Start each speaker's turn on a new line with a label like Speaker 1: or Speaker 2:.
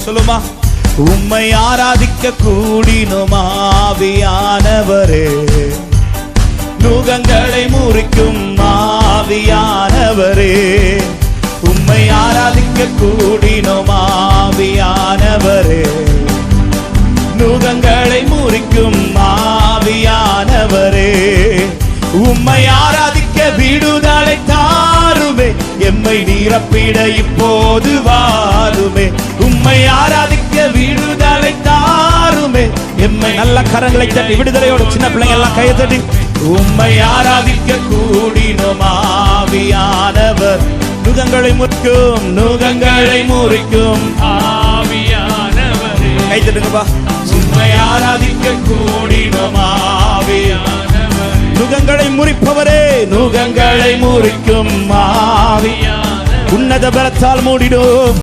Speaker 1: சொல்லுமா. உம்மை ஆராதிக்க கூடினோம் ஆவியானவரே, நுகங்களை முறிக்கும் ஆவியானவரே. உம்மை ஆராதிக்க கூடினோம் ஆவியானவரே, நுகங்களை முறிக்கும் ஆவியானவரே. உம்மை ஆராதிக்க விடுதலை தாருமே, எம்மை நிரப்பிட இப்போது வாருமே. உம்மை ஆராதிக்க விடுதலை தாருமே, எம்மை. நல்ல கரங்களை தட்டி விடுதலையோட சின்ன பிள்ளைங்க எல்லாம் கையை தட்டி. உம்மை ஆராதிக்க கூடினோம் ஆவியானவர், நுகங்களை முறிக்கும் நுகங்களை முறிக்கும் ஆவியானவரே. கை தட்டுங்கப்பா. உம்மை ஆராதிக்க கூடினோம் ஆவியானவர், நுகங்களை முறிப்பவரே, நுகங்களை முறிக்கும் ஆவியானவர். உன்னத பலத்தால் மூடிடும்